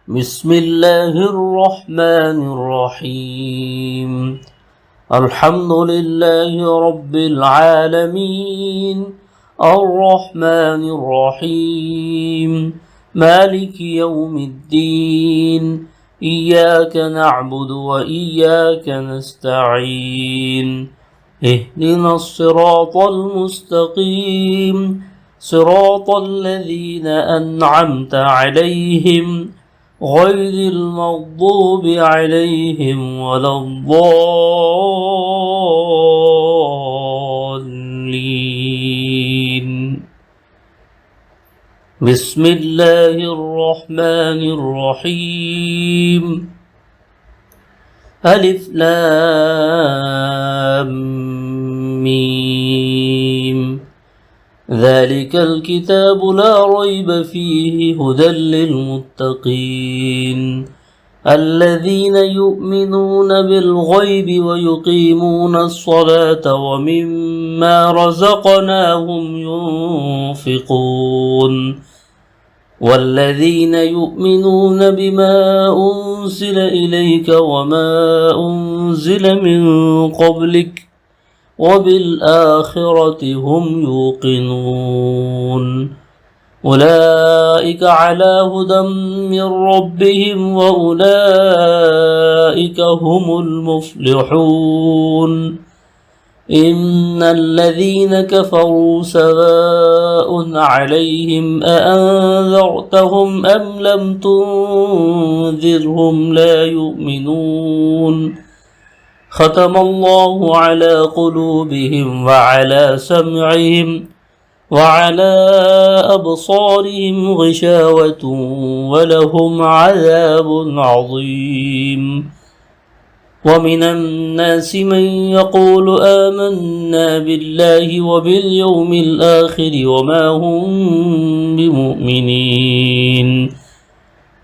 بسم الله الرحمن الرحيم. الحمد لله رب العالمين، الرحمن الرحيم، مالك يوم الدين، إياك نعبد وإياك نستعين، اهدنا الصراط المستقيم، صراط الذين أنعمت عليهم غير المغضوب عليهم ولا الضالين. بسم الله الرحمن الرحيم. ألف لام ميم. ذلك الكتاب لا ريب فيه هدى للمتقين الذين يؤمنون بالغيب ويقيمون الصلاة ومما رزقناهم ينفقون والذين يؤمنون بما أنزل إليك وما أنزل من قبلك وبالآخرة هم يوقنون أولئك على هدى من ربهم وأولئك هم المفلحون. إن الذين كفروا سواء عليهم أأنذرتهم أم لم تنذرهم لا يؤمنون. ختم الله على قلوبهم وعلى سمعهم وعلى أبصارهم غشاوة ولهم عذاب عظيم. ومن الناس من يقول آمنا بالله وباليوم الآخر وما هم بمؤمنين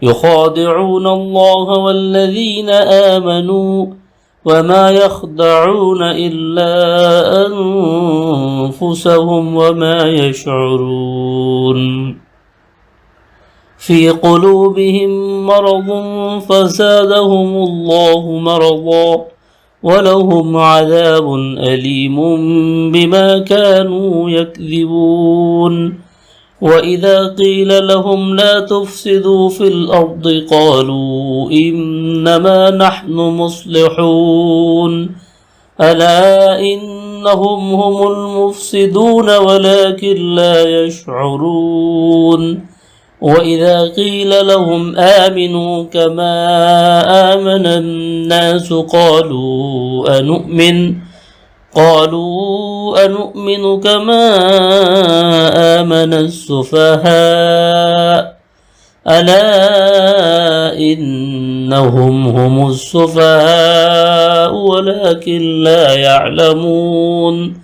يخادعون الله والذين آمنوا وما يخدعون إلا أنفسهم وما يشعرون. في قلوبهم مرض فزادهم الله مرضا ولهم عذاب أليم بما كانوا يكذبون. وإذا قيل لهم لا تفسدوا في الأرض قالوا إنما نحن مصلحون ألا إنهم هم المفسدون ولكن لا يشعرون. وإذا قيل لهم آمنوا كما آمن الناس قالوا أنؤمن كما آمن السفهاء ألا إنهم هم السفهاء ولكن لا يعلمون.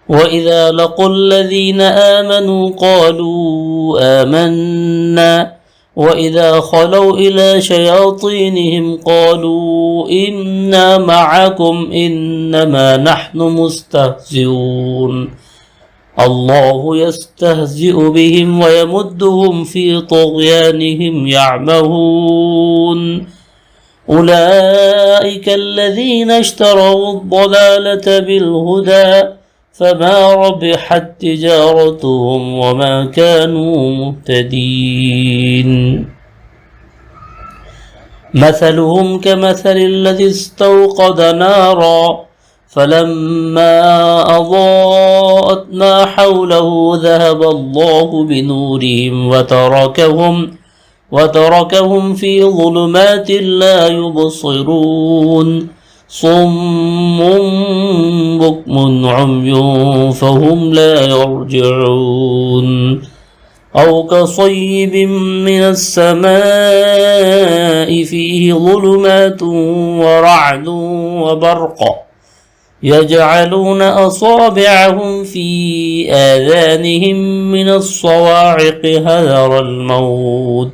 وإذا لقوا الذين آمنوا قالوا آمنا وإذا خلوا إلى شياطينهم قالوا إنا معكم إنما نحن مستهزئون. الله يستهزئ بهم ويمدهم في طغيانهم يعمهون. أولئك الذين اشتروا الضلالة بالهدى فما ربحت تجارتهم وما كانوا مهتدين. مثلهم كمثل الذي استوقد نارا فلما أضاءت ما حوله ذهب الله بنورهم وتركهم في ظلمات لا يبصرون. صم بكم عمي فهم لا يرجعون. أو كصيب من السماء فيه ظلمات ورعد وبرق يجعلون أصابعهم في آذانهم من الصواعق حذر الموت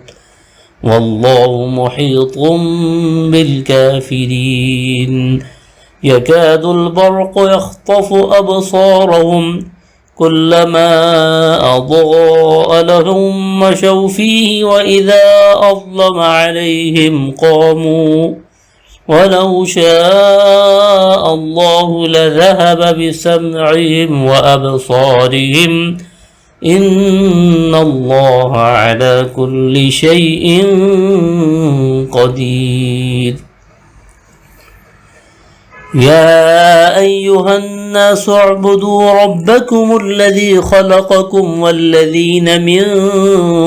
والله محيط بالكافرين. يكاد البرق يخطف أبصارهم كلما أضاء لهم مشوا فيه وإذا أظلم عليهم قاموا ولو شاء الله لذهب بسمعهم وأبصارهم إن الله على كل شيء قدير. يا أيها الناس اعبدوا ربكم الذي خلقكم والذين من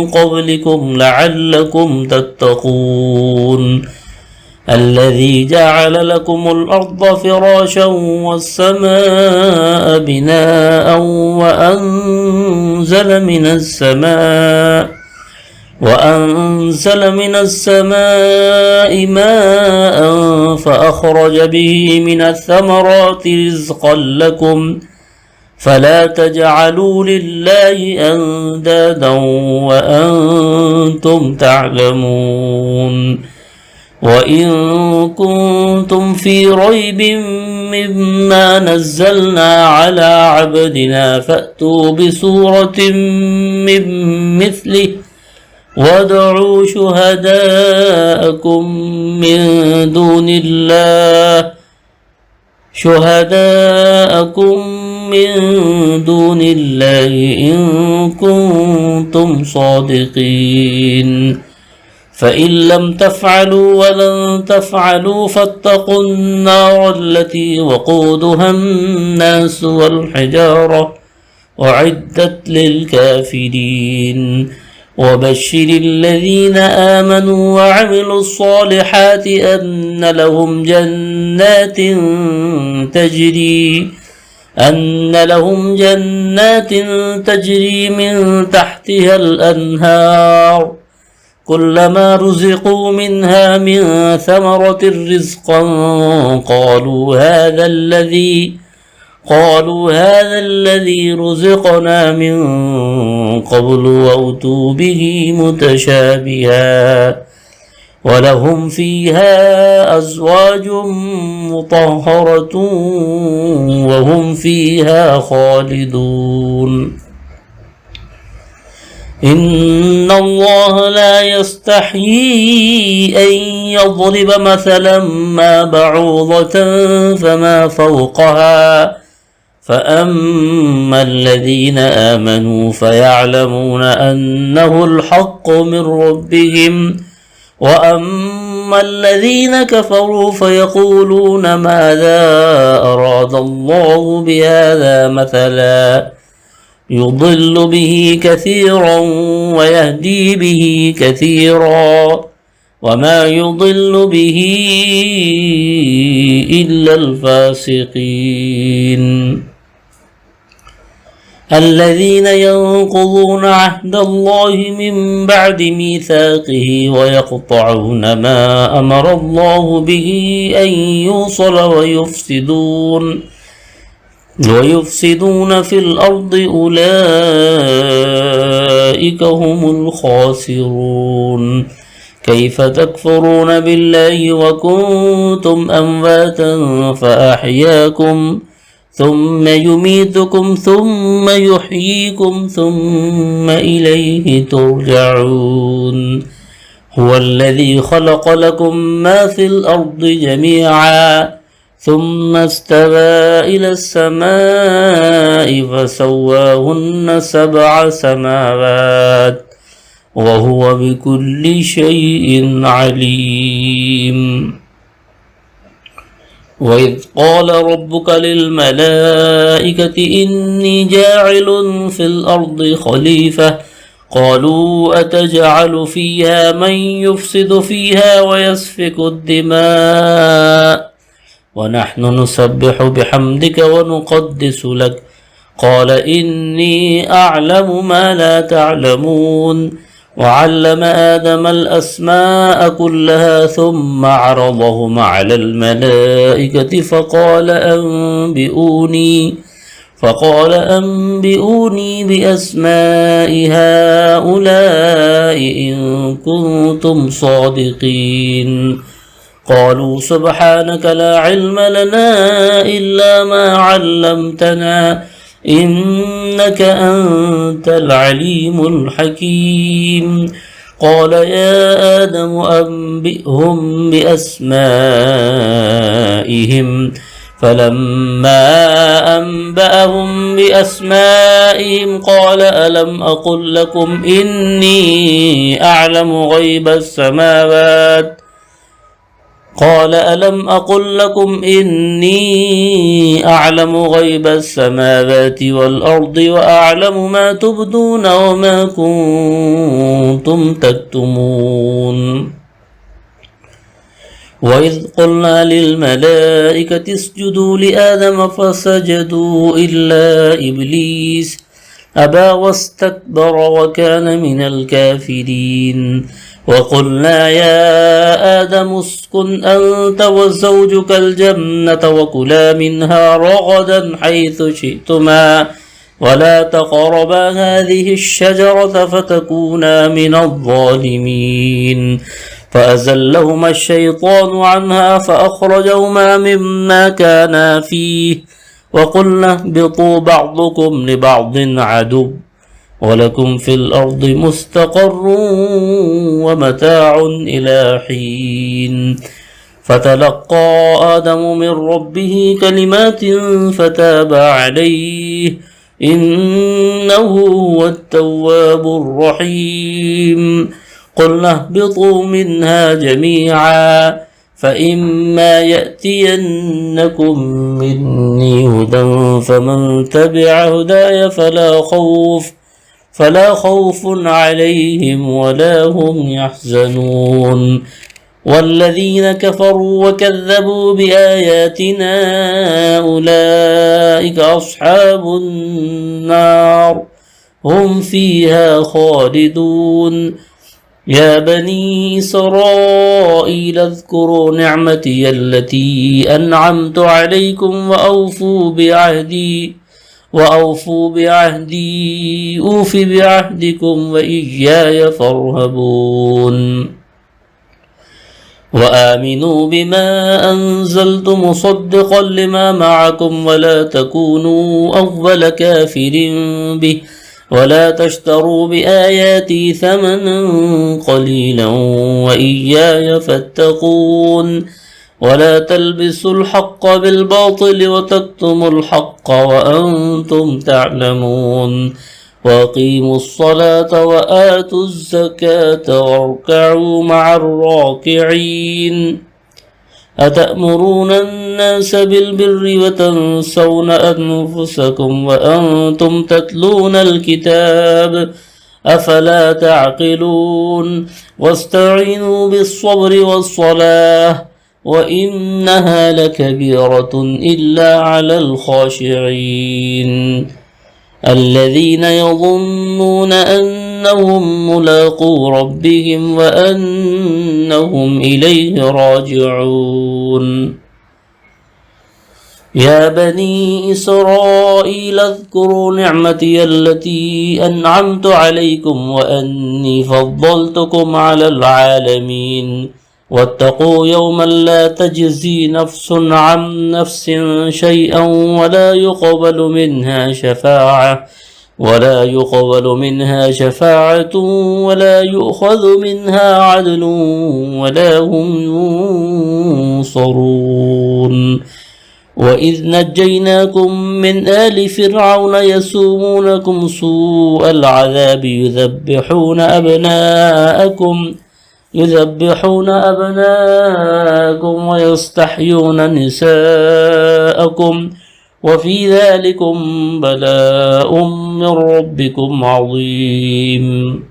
قبلكم لعلكم تتقون الذي جعل لكم الأرض فراشا والسماء بناء وأنزل من السماء ماء فأخرج به من الثمرات رزقا لكم فلا تجعلوا لله أندادا وأنتم تعلمون. وإن كنتم في ريب مما نزلنا على عبدنا فأتوا بسورة من مثله وادعوا شهداءكم من دون الله إن كنتم صادقين. فإن لم تفعلوا ولن تفعلوا فاتقوا النار التي وقودها الناس والحجارة أعدت للكافرين. وبشر الذين آمنوا وعملوا الصالحات أن لهم جنات تجري من تحتها الأنهار كلما رزقوا منها من ثمرة رزقا قالوا هذا الذي رزقنا من قبل وأتوا به متشابها ولهم فيها أزواج مطهرة وهم فيها خالدون. إن الله لا يستحيي أن يضرب مثلا ما بعوضة فما فوقها فأما الذين آمنوا فيعلمون أنه الحق من ربهم وأما الذين كفروا فيقولون ماذا أراد الله بهذا مثلا يضل به كثيرا ويهدي به كثيرا وما يضل به إلا الفاسقين. الذين ينقضون عهد الله من بعد ميثاقه ويقطعون ما أمر الله به أن يوصل ويفسدون في الأرض أولئك هم الخاسرون. كيف تكفرون بالله وكنتم أمواتا فأحياكم ثم يميتكم ثم يحييكم ثم إليه ترجعون. هو الذي خلق لكم ما في الأرض جميعا ثم استوى إلى السماء فسواهن 7 سماوات وهو بكل شيء عليم. وإذ قال ربك للملائكة إني جاعل في الأرض خليفة قالوا أتجعل فيها من يفسد فيها ويسفك الدماء ونحن نسبح بحمدك ونقدس لك قال إني أعلم ما لا تعلمون. وعلم آدم الأسماء كلها ثم عرضهم على الملائكة فقال أنبئوني بأسماء هؤلاء إن كنتم صادقين. قالوا سبحانك لا علم لنا إلا ما علمتنا إنك أنت العليم الحكيم قال يا آدم أنبئهم بأسمائهم فلما أنبأهم بأسمائهم قال ألم أقل لكم إني أعلم غيب السماوات قال ألم أقل لكم إني أعلم غيب السماوات والأرض وأعلم ما تبدون وما كنتم تكتمون وإذ قلنا للملائكة اسجدوا لآدم فسجدوا إلا إبليس أبى واستكبر وكان من الكافرين وقلنا يا آدم اسكن أنت وزوجك الجنة وكلا منها رغدا حيث شئتما ولا تقربا هذه الشجرة فتكونا من الظالمين فأزلهما الشيطان عنها فأخرجهما مما كانا فيه وقلنا اهبطوا بعضكم لبعض عدو ولكم في الأرض مستقر ومتاع إلى حين فتلقى آدم من ربه كلمات فتاب عليه إنه هو التواب الرحيم قلنا اهبطوا منها جميعا فإما يأتينكم مني هدى فمن تبع هداي فلا خوف عليهم ولا هم يحزنون والذين كفروا وكذبوا بآياتنا أولئك أصحاب النار هم فيها خالدون يا بني إسرائيل اذكروا نعمتي التي أنعمت عليكم وأوفوا بعهدي أوف بعهدكم وإياي فارهبون وآمنوا بما أنزلت مصدقا لما معكم ولا تكونوا أول كافر به ولا تشتروا بآياتي ثمنا قليلا وإياي فاتقون ولا تلبسوا الحق بالباطل وتكتموا الحق وأنتم تعلمون وأقيموا الصلاة وآتوا الزكاة واركعوا مع الراكعين أتأمرون الناس بالبر وتنسون أنفسكم وأنتم تتلون الكتاب أفلا تعقلون واستعينوا بالصبر والصلاة وإنها لكبيرة إلا على الخاشعين الذين يظنون أنهم ملاقو ربهم وأنهم إليه راجعون يا بني إسرائيل اذكروا نعمتي التي أنعمت عليكم وأني فضلتكم على العالمين واتقوا يوما لا تجزي نفس عن نفس شيئا ولا يقبل منها شفاعة ولا يؤخذ منها عدل ولا هم ينصرون وإذ نجيناكم من آل فرعون يسومونكم سوء العذاب يذبحون أبناءكم ويستحيون نساءكم وفي ذلكم بلاء من ربكم عظيم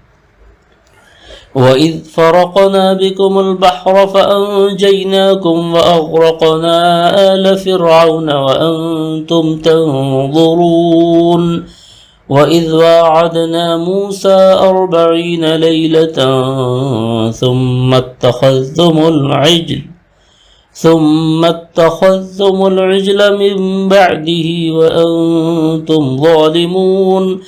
وإذ فرقنا بكم البحر فأنجيناكم وأغرقنا آل فرعون وأنتم تنظرون وإذ واعدنا موسى 40 ليلة ثم اتخذتم العجل من بعده وأنتم ظالمون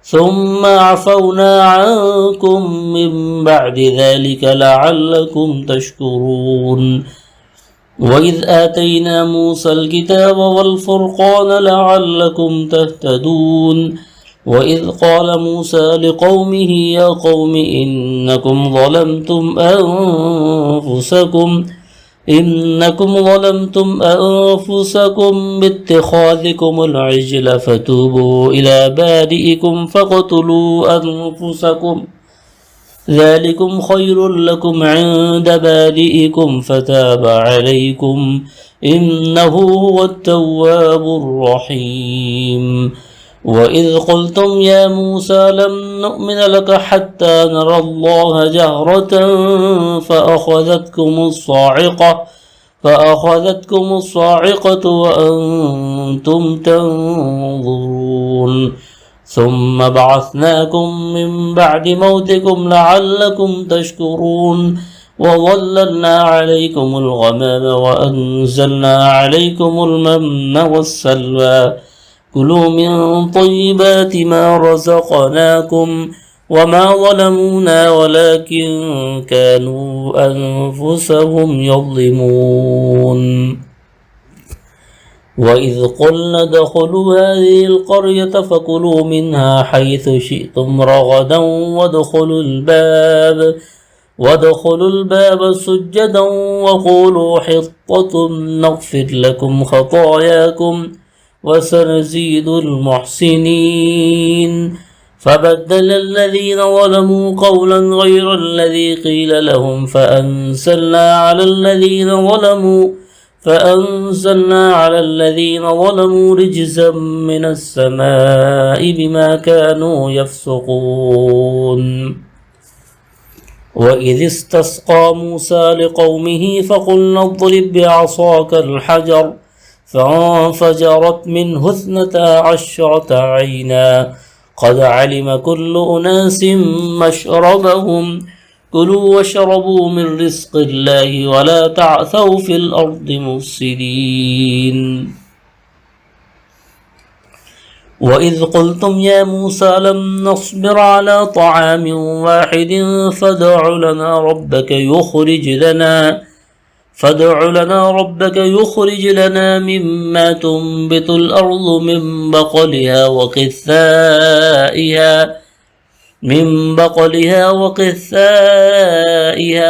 ثم عفونا عنكم من بعد ذلك لعلكم تشكرون وإذ آتينا موسى الكتاب والفرقان لعلكم تهتدون وإذ قال موسى لقومه يا قوم إنكم ظلمتم أنفسكم باتخاذكم العجل فتوبوا إلى بارئكم فاقتلوا أنفسكم ذلكم خير لكم عند بارئكم فتاب عليكم إنه هو التواب الرحيم وإذ قلتم يا موسى لن نؤمن لك حتى نرى الله جهرة فأخذتكم الصاعقة وأنتم تنظرون ثم بعثناكم من بعد موتكم لعلكم تشكرون وظللنا عليكم الغمام وأنزلنا عليكم المن والسلوى كلوا من طيبات ما رزقناكم وما ظلمونا ولكن كانوا أنفسهم يظلمون وإذ قلنا ادخلوا هذه القرية فكلوا منها حيث شئتم رغدا وادخلوا الباب سجدا وقولوا حطة نغفر لكم خطاياكم وسنزيد المحسنين فبدل الذين ظلموا قولا غير الذي قيل لهم فأنزلنا على الذين ظلموا رجزا من السماء بما كانوا يفسقون وإذ استسقى موسى لقومه فقلنا اضرب بعصاك الحجر فانفجرت منه 12 عينا قد علم كل أناس مشربهم كلوا واشربوا من رزق الله ولا تعثوا في الأرض مفسدين وإذ قلتم يا موسى لن نصبر على طعام واحد فادع لنا ربك يخرج لنا مما تنبت الأرض من بقلها وقثائها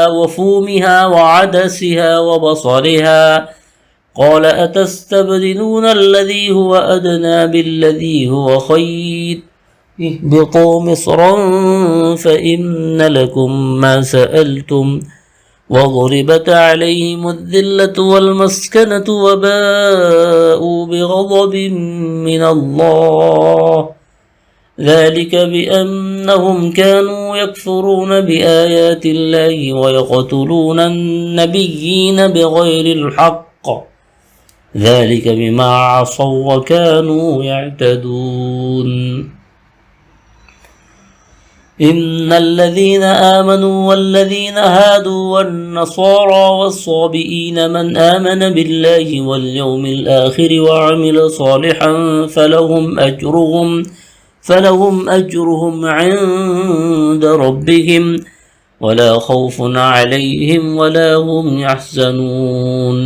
وفومها وعدسها وبصلها قال أتستبدلون الذي هو أدنى بالذي هو خير اهبطوا مصرا فإن لكم ما سألتم وضربت عليهم الذلة والمسكنة وباءوا بغضب من الله ذلك بأنهم كانوا يكفرون بآيات الله ويقتلون النبيين بغير الحق ذلك بما عصوا وكانوا يعتدون إن الذين آمنوا والذين هادوا والنصارى والصابئين من آمن بالله واليوم الآخر وعمل صالحا فلهم أجرهم عند ربهم ولا خوف عليهم ولا هم يحزنون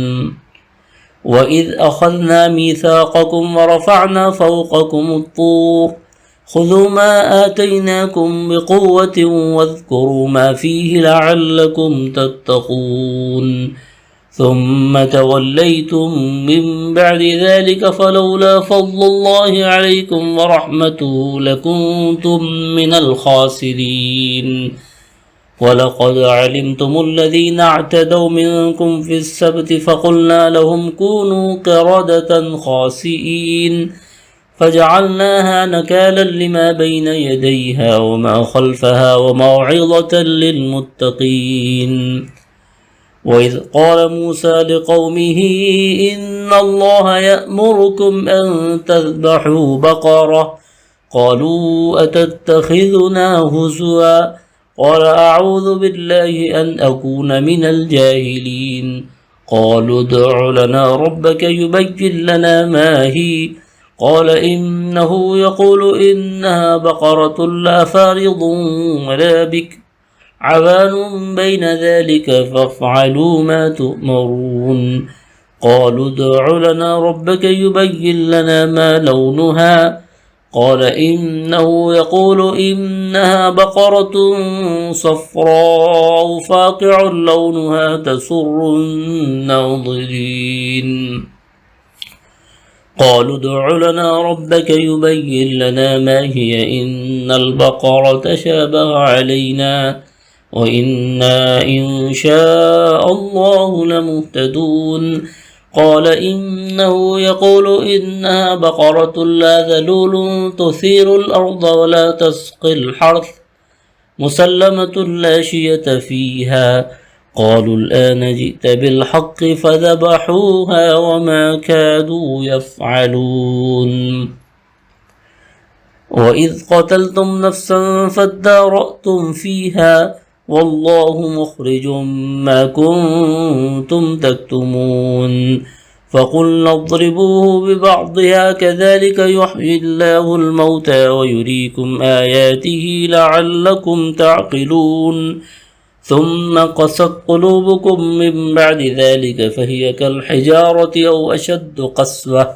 وإذ أخذنا ميثاقكم ورفعنا فوقكم الطور خذوا ما آتيناكم بقوة واذكروا ما فيه لعلكم تتقون ثم توليتم من بعد ذلك فلولا فضل الله عليكم ورحمته لكنتم من الخاسرين ولقد علمتم الذين اعتدوا منكم في السبت فقلنا لهم كونوا قردة خاسئين فجعلناها نكالا لما بين يديها وما خلفها وموعظة للمتقين وإذ قال موسى لقومه إن الله يأمركم أن تذبحوا بقرة قالوا أتتخذنا هزوا قال أعوذ بالله أن أكون من الجاهلين قالوا ادع لنا ربك يبين لنا ما هي قال إنه يقول إنها بقرة لا فارض ولا بكر عوان بين ذلك فافعلوا ما تؤمرون قالوا ادع لنا ربك يبين لنا ما لونها قال إنه يقول إنها بقرة صفراء فاقع لونها تسر الناظرين قالوا ادع لنا ربك يبين لنا ما هي إن البقرة شابه علينا وإنا إن شاء الله لمهتدون قال إنه يقول إنها بقرة لا ذلول تثير الأرض ولا تسقي الحرث مسلمة لا شية فيها قالوا الآن جئت بالحق فذبحوها وما كادوا يفعلون وإذ قتلتم نفسا فادارأتم فيها والله مخرج ما كنتم تكتمون فقلنا اضربوه ببعضها كذلك يحيي الله الموتى ويريكم آياته لعلكم تعقلون ثم قست قلوبكم من بعد ذلك فهي كالحجارة أو أشد قسوة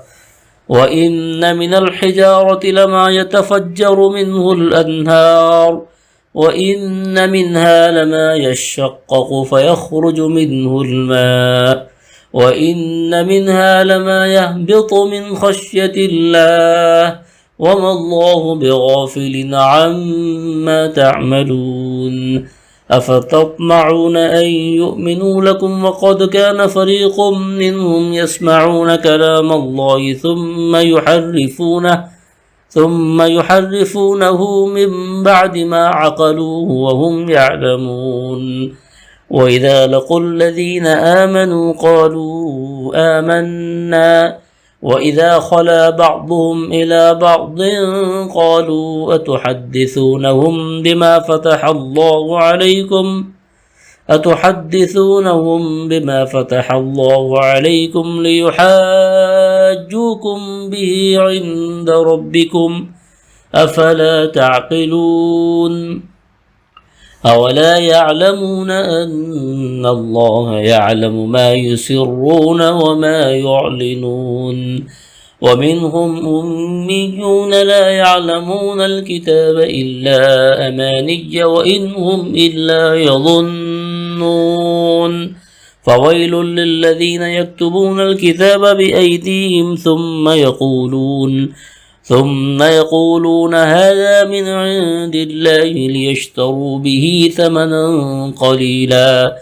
وإن من الحجارة لما يتفجر منه الأنهار وإن منها لما يشقق فيخرج منه الماء وإن منها لما يهبط من خشية الله وما الله بغافل عما تعملون أفتطمعون أن يؤمنوا لكم وقد كان فريق منهم يسمعون كلام الله ثم يحرفونه من بعد ما عقلوه وهم يعلمون وإذا لقوا الذين آمنوا قالوا آمنا وإذا خلا بعضهم إلى بعض قالوا أتحدثونهم بما فتح الله عليكم ليحاجوكم به عند ربكم أفلا تعقلون أولا يعلمون أن الله يعلم ما يسرون وما يعلنون ومنهم أميون لا يعلمون الكتاب إلا أماني وإن هم إلا يظنون فويل للذين يكتبون الكتاب بأيديهم ثم يقولون هذا من عند الله ليشتروا به ثمنا قليلا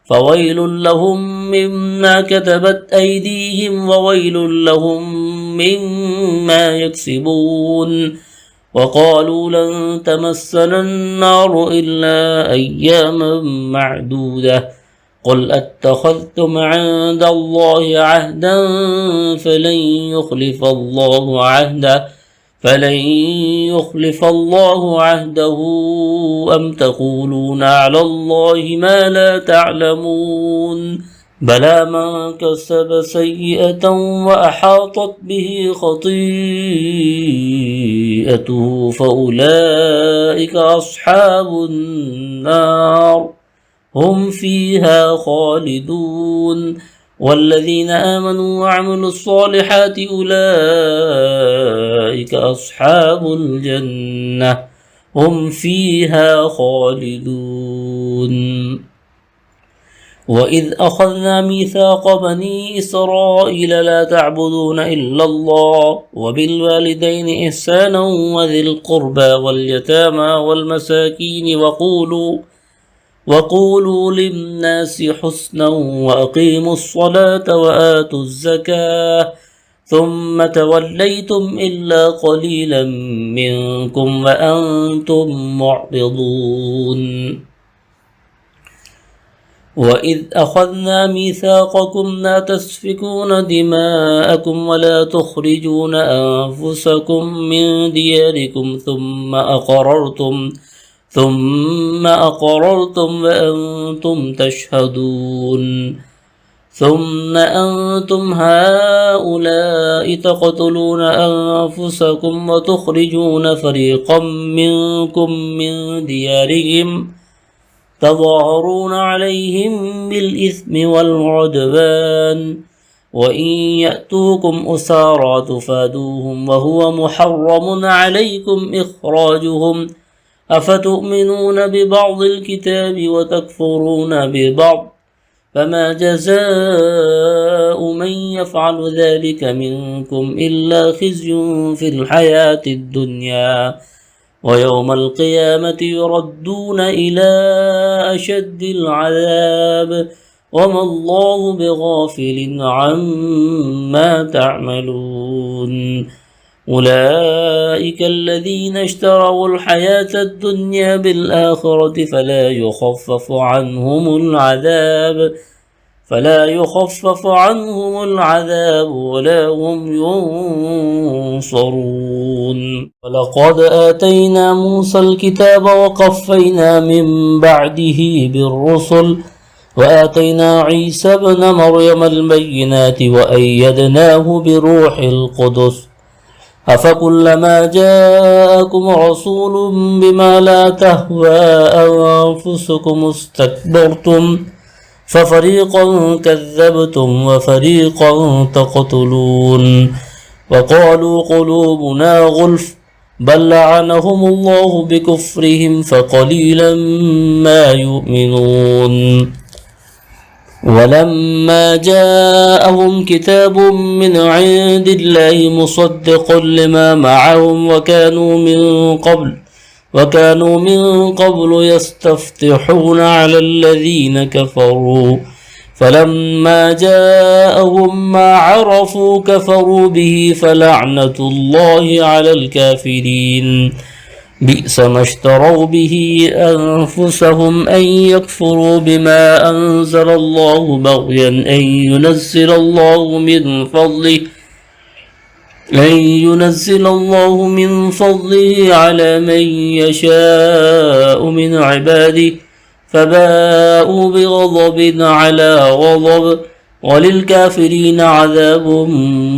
فويل لهم مما كتبت أيديهم وويل لهم مما يكسبون وقالوا لن تمسنا النار إلا أياما معدودة قل أتخذتم عند الله عهدا فلن يخلف الله عهده أم تقولون على الله ما لا تعلمون بلى من كسب سيئة وأحاطت به خطيئته فأولئك أصحاب النار هم فيها خالدون والذين آمنوا وعملوا الصالحات أولئك أصحاب الجنة هم فيها خالدون وإذ أخذنا ميثاق بني إسرائيل لا تعبدون إلا الله وبالوالدين إحسانا وذي القربى واليتامى والمساكين وقولوا للناس حسنا وأقيموا الصلاة وآتوا الزكاة ثم توليتم إلا قليلا منكم وأنتم معرضون وإذ أخذنا ميثاقكم لا تسفكون دماءكم ولا تخرجون أنفسكم من دياركم ثم أقررتم وأنتم تشهدون ثم أنتم هؤلاء تقتلون أنفسكم وتخرجون فريقا منكم من ديارهم تظاهرون عليهم بالإثم والعدوان وإن يأتوكم أسارى تفادوهم وهو محرم عليكم إخراجهم أفتؤمنون ببعض الكتاب وتكفرون ببعض فما جزاء من يفعل ذلك منكم إلا خزي في الحياة الدنيا ويوم القيامة يردون إلى أشد العذاب وما الله بغافل عما تعملون أولئك الذين اشتروا الحياة الدنيا بالآخرة فلا يخفف عنهم العذاب ولا هم ينصرون. ولقد آتينا موسى الكتاب وقفينا من بعده بالرسل وآتينا عيسى ابن مريم البينات وأيدناه بروح القدس أفكلما جاءكم رسول بما لا تهوى أنفسكم استكبرتم ففريقا كذبتم وفريقا تقتلون وقالوا قلوبنا غلف بل لعنهم الله بكفرهم فقليلا ما يؤمنون. ولما جاءهم كتاب من عند الله مصدق لما معهم وكانوا من قبل يستفتحون على الذين كفروا فلما جاءهم ما عرفوا كفروا به فلعنة الله على الكافرين بئس ما اشتروا به أنفسهم أن يكفروا بما أنزل الله بغيا أن ينزل الله من فضله على من يشاء من عباده فباءوا بغضب على غضب وللكافرين عذاب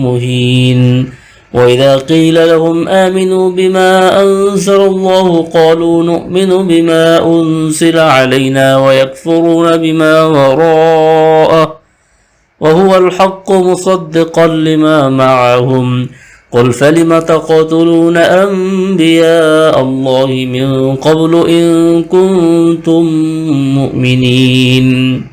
مهين. وإذا قيل لهم آمنوا بما أنزل الله قالوا نؤمن بما أنزل علينا ويكفرون بما وراءه وهو الحق مصدقا لما معهم قل فلم تقتلون أنبياء الله من قبل إن كنتم مؤمنين.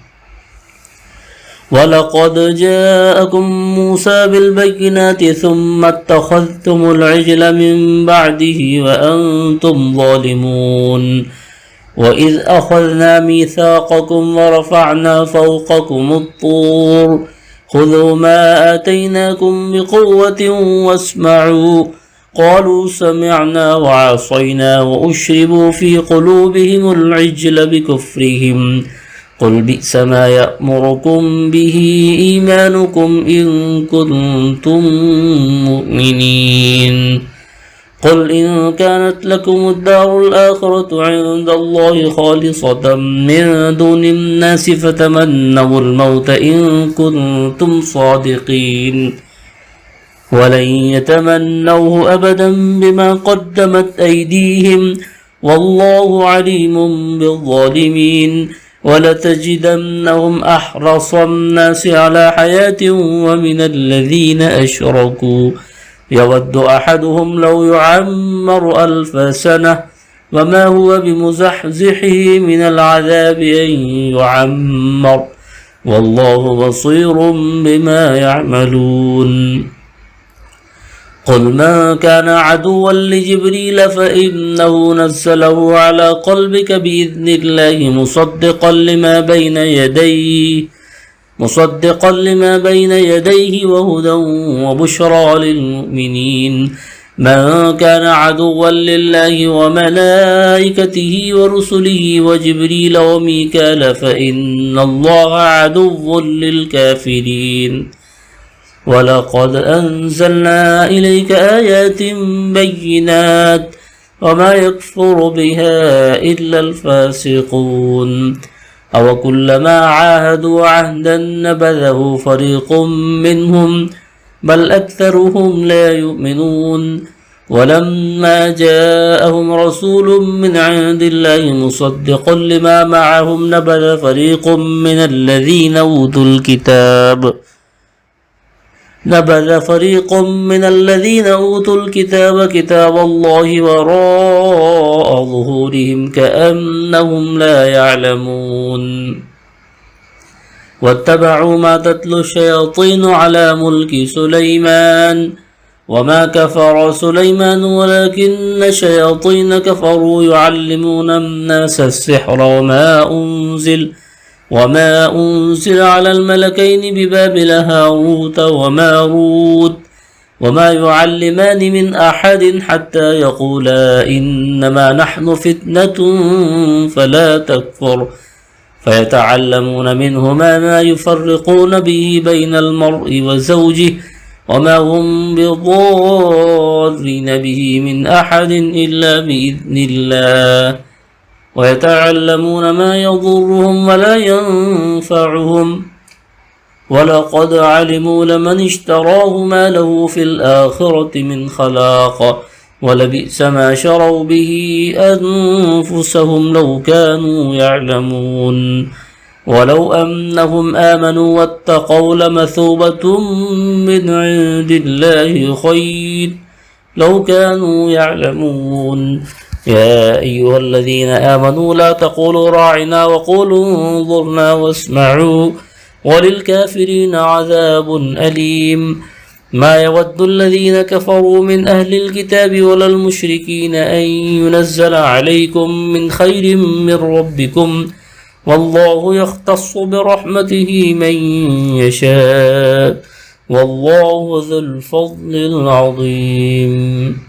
ولقد جاءكم موسى بالبينات ثم اتخذتم العجل من بعده وأنتم ظالمون وإذ أخذنا ميثاقكم ورفعنا فوقكم الطور خذوا ما آتيناكم بقوة واسمعوا قالوا سمعنا وعصينا وأشربوا في قلوبهم العجل بكفرهم قل بئس ما يأمركم به إيمانكم إن كنتم مؤمنين. قل إن كانت لكم الدار الآخرة عند الله خالصة من دون الناس فتمنوا الموت إن كنتم صادقين ولن يتمنوه أبدا بما قدمت أيديهم والله عليم بالظالمين. ولتجدنهم أحرص الناس على حياة ومن الذين أشركوا يود أحدهم لو يعمر 1000 سنة وما هو بمزحزحه من العذاب أن يعمر والله بصير بما يعملون. قل من كان عدوا لجبريل فإنه نزله على قلبك بإذن الله مصدقا لما بين يديه وهدى وبشرى للمؤمنين. من كان عدوا لله وملائكته ورسله وجبريل وميكال فإن الله عدو للكافرين. ولقد أنزلنا إليك آيات بينات وما يكفر بها إلا الفاسقون. أو كلما عاهدوا عهدا نبذه فريق منهم بل أكثرهم لا يؤمنون. ولما جاءهم رسول من عند الله مصدق لما معهم نبذ فريق من الذين أوتوا الكتاب نبذ فريق من الذين أوتوا الكتاب كتاب الله وراء ظهورهم كأنهم لا يعلمون واتبعوا ما تتلو الشياطين على ملك سليمان وما كفر سليمان ولكن الشياطين كفروا يعلمون الناس السحر وما أنزل على الملكين ببابل هاروت وماروت وما يعلمان من أحد حتى يقولا إنما نحن فتنة فلا تكفر فيتعلمون منهما ما يفرقون به بين المرء وزوجه وما هم بضارين به من أحد إلا بإذن الله ويتعلمون ما يضرهم ولا ينفعهم ولقد علموا لمن اشتراه ما له في الآخرة من خلاق ولبئس ما شروا به أنفسهم لو كانوا يعلمون ولو أنهم آمنوا واتقوا لمثوبة من عند الله خير لو كانوا يعلمون يا أيها الذين آمنوا لا تقولوا راعنا وقولوا انظرنا واسمعوا وللكافرين عذاب أليم ما يود الذين كفروا من أهل الكتاب ولا المشركين أن ينزل عليكم من خير من ربكم والله يختص برحمته من يشاء والله ذو الفضل العظيم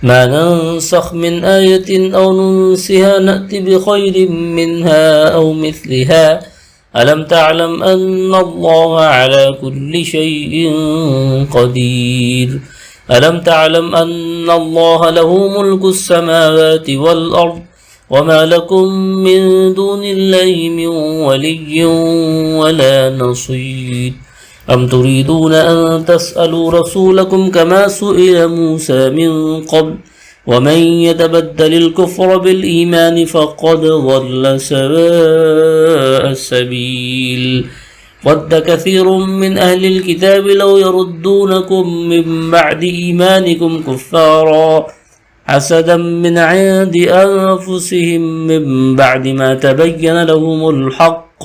ما ننسخ من آية أو ننسها نأت بخير منها أو مثلها ألم تعلم أن الله على كل شيء قدير ألم تعلم أن الله له ملك السماوات والأرض وما لكم من دون الله من ولي ولا نصير أم تريدون أن تسألوا رسولكم كما سئل موسى من قبل ومن يتبدل الكفر بالإيمان فقد ضل سواء السبيل ود كثير من أهل الكتاب لو يردونكم من بعد إيمانكم كفارا حسدا من عند أنفسهم من بعد ما تبين لهم الحق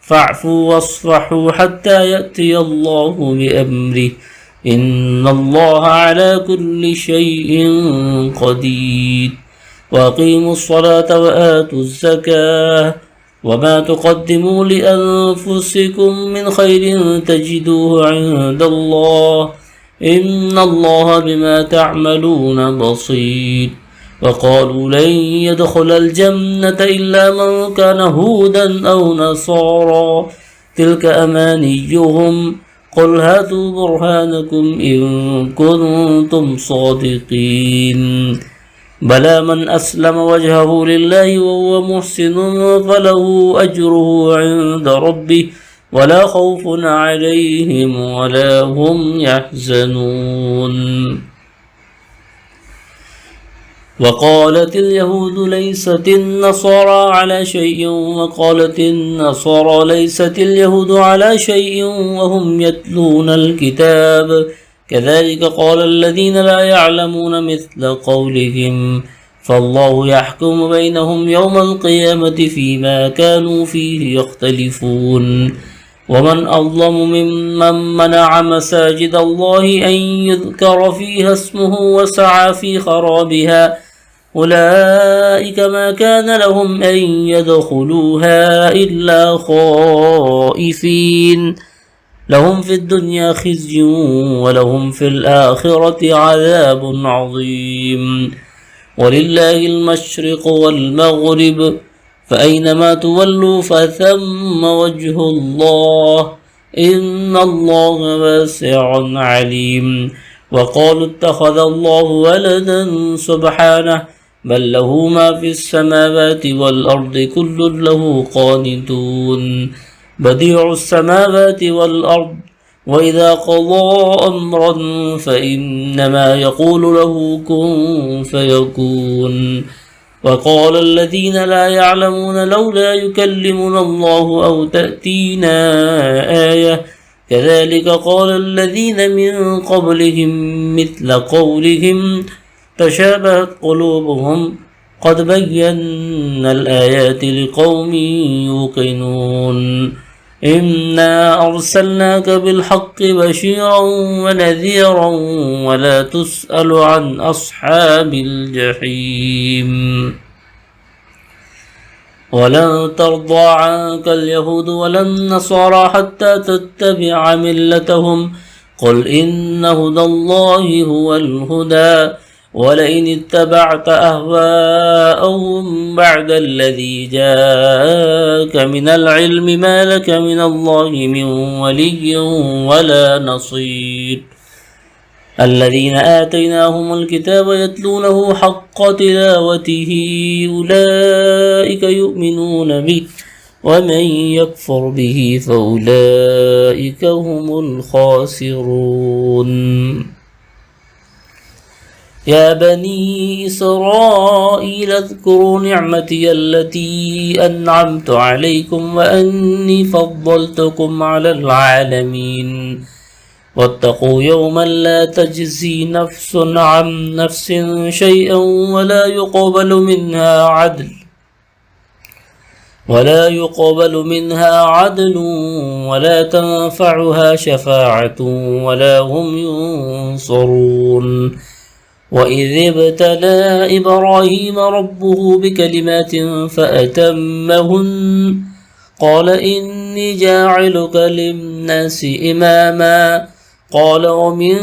فاعفوا واصفحوا حتى يأتي الله بأمره إن الله على كل شيء قدير وأقيموا الصلاة وآتوا الزكاة وما تقدموا لأنفسكم من خير تجدوه عند الله إن الله بما تعملون بصير وقالوا لن يدخل الجنة إلا من كان هودا أو نصارى تلك أمانيهم قل هاتوا برهانكم إن كنتم صادقين بلى من أسلم وجهه لله وهو محسن فله أجره عند ربه ولا خوف عليهم ولا هم يحزنون وقالت اليهود ليست النصارى على شيء وقالت النصارى ليست اليهود على شيء وهم يتلون الكتاب كذلك قال الذين لا يعلمون مثل قولهم فالله يحكم بينهم يوم القيامة فيما كانوا فيه يختلفون ومن أظلم ممن منع مساجد الله أن يذكر فيها اسمه وسعى في خرابها أولئك ما كان لهم أن يدخلوها إلا خائفين لهم في الدنيا خزي ولهم في الآخرة عذاب عظيم ولله المشرق والمغرب فأينما تولوا فثم وجه الله إن الله واسع عليم وقالوا اتخذ الله ولدا سبحانه بل له ما في السماوات والأرض كل له قانتون بديع السماوات والأرض وإذا قضى أمرا فإنما يقول له كن فيكون وقال الذين لا يعلمون لولا يكلمنا الله أو تأتينا آية كذلك قال الذين من قبلهم مثل قولهم تشابهت قلوبهم قد بينا الآيات لقوم يوقنون إنا أرسلناك بالحق بشيرا ونذيرا ولا تسأل عن أصحاب الجحيم ولن ترضى عنك اليهود ولا النصارى حتى تتبع ملتهم قل إن هدى الله هو الهدى ولئن اتبعت أهواءهم بعد الذي جاءك من العلم ما لك من الله من ولي ولا نصير الذين آتيناهم الكتاب يتلونه حق تلاوته أولئك يؤمنون به ومن يكفر به فأولئك هم الخاسرون يا بني إسرائيل اذكروا نعمتي التي أنعمت عليكم وأني فضلتكم على العالمين واتقوا يوما لا تجزي نفس عن نفس شيئا ولا يقبل منها عدل ولا تنفعها شفاعة ولا هم ينصرون وإذ ابتلى إبراهيم ربه بكلمات فأتمهن قال إني جاعلك للناس إماما قال ومن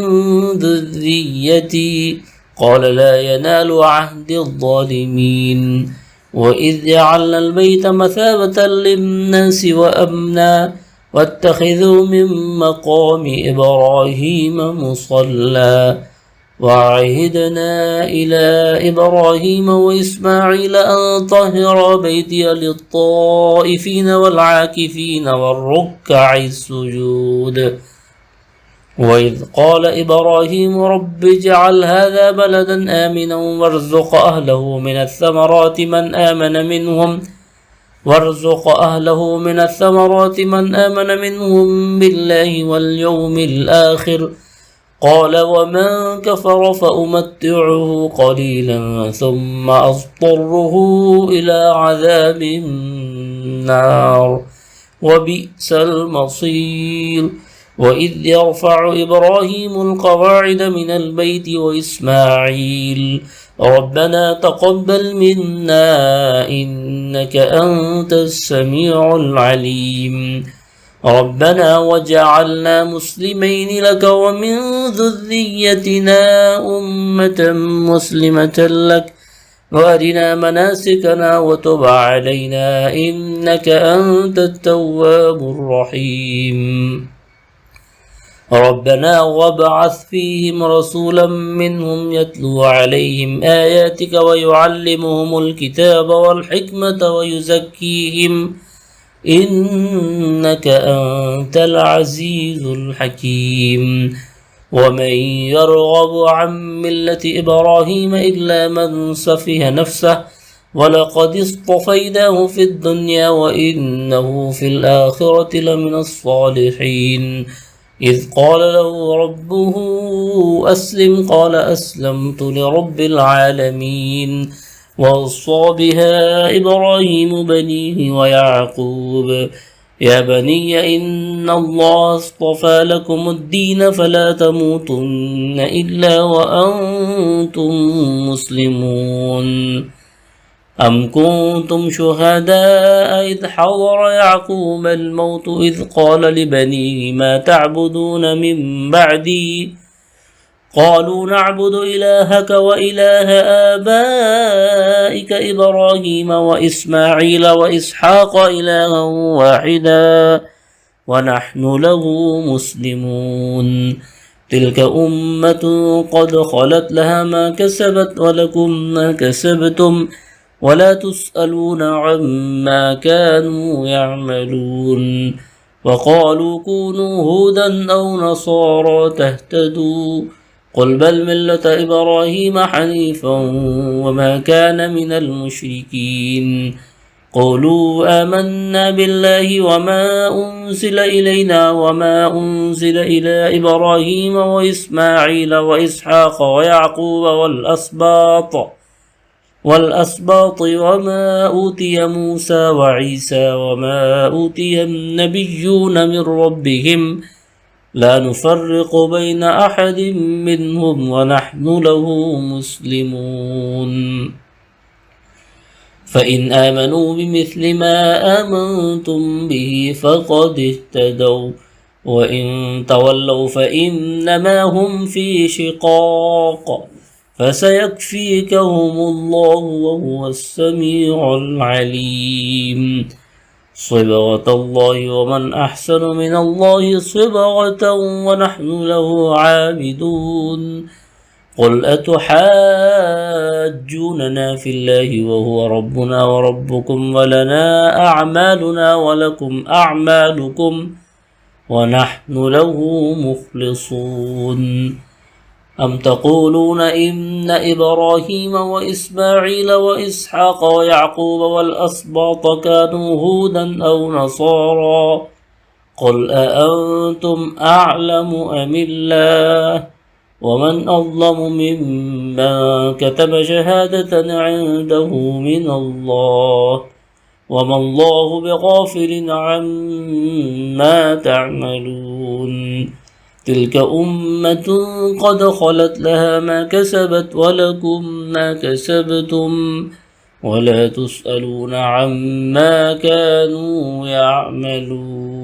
ذريتي قال لا ينال عهد الظالمين وإذ جعلنا البيت مثابة للناس وأمنا واتخذوا من مقام إبراهيم مصلى وعهدنا إلى إبراهيم وإسماعيل أن طهر بيتي للطائفين والعاكفين والركع السجود وإذ قال إبراهيم رب اجعل هذا بلدا آمنا وارزق أهله من الثمرات من آمن منهم بالله واليوم الآخر قال ومن كفر فأمتعه قليلا ثم أضطره إلى عذاب النار وبئس المصير وإذ يرفع إبراهيم القواعد من البيت وإسماعيل ربنا تقبل منا إنك أنت السميع العليم ربنا وجعلنا مسلمين لك ومن ذريتنا أمة مسلمة لك وأرنا مناسكنا وتب علينا إنك أنت التواب الرحيم ربنا وابعث فيهم رسولا منهم يتلو عليهم آياتك ويعلمهم الكتاب والحكمة ويزكيهم إنك أنت العزيز الحكيم ومن يرغب عن ملة إبراهيم إلا من سفه نفسه ولقد اصطفيناه في الدنيا وإنه في الآخرة لمن الصالحين إذ قال له ربه أسلم قال أسلمت لرب العالمين ووصى بها إبراهيم بنيه ويعقوب يا بني إن الله اصطفى لكم الدين فلا تموتن إلا وأنتم مسلمون أم كنتم شهداء إذ حضر يعقوب الموت إذ قال لبنيه ما تعبدون من بعدي قالوا نعبد إلهك وإله آبائك إبراهيم وإسماعيل وإسحاق إلها واحدا ونحن له مسلمون تلك أمة قد خلت لها ما كسبت ولكم ما كسبتم ولا تسألون عما كانوا يعملون وقالوا كونوا هودا أو نصارى تهتدوا قل بل ملة إبراهيم حنيفا وما كان من المشركين قولوا آمنا بالله وما أنزل إلينا وما أنزل إلى إبراهيم وإسماعيل وإسحاق ويعقوب والأسباط وما أوتي موسى وعيسى وما أوتي النبيون من ربهم لا نفرق بين أحد منهم ونحن له مسلمون فإن آمنوا بمثل ما آمنتم به فقد اهتدوا وإن تولوا فإنما هم في شقاق فسيكفيكهم الله وهو السميع العليم صبغة الله ومن أحسن من الله صبغة ونحن له عابدون قل أتحاجوننا في الله وهو ربنا وربكم ولنا أعمالنا ولكم أعمالكم ونحن له مخلصون أم تقولون إن إبراهيم وإسماعيل وإسحاق ويعقوب والأسباط كانوا هودا أو نصارى قل أأنتم أعلم أم الله ومن أظلم ممن كتب شهادة عنده من الله وما الله بغافل عما تعملون تلك أمة قد خلت لها ما كسبت ولكم ما كسبتم ولا تسألون عما كانوا يعملون.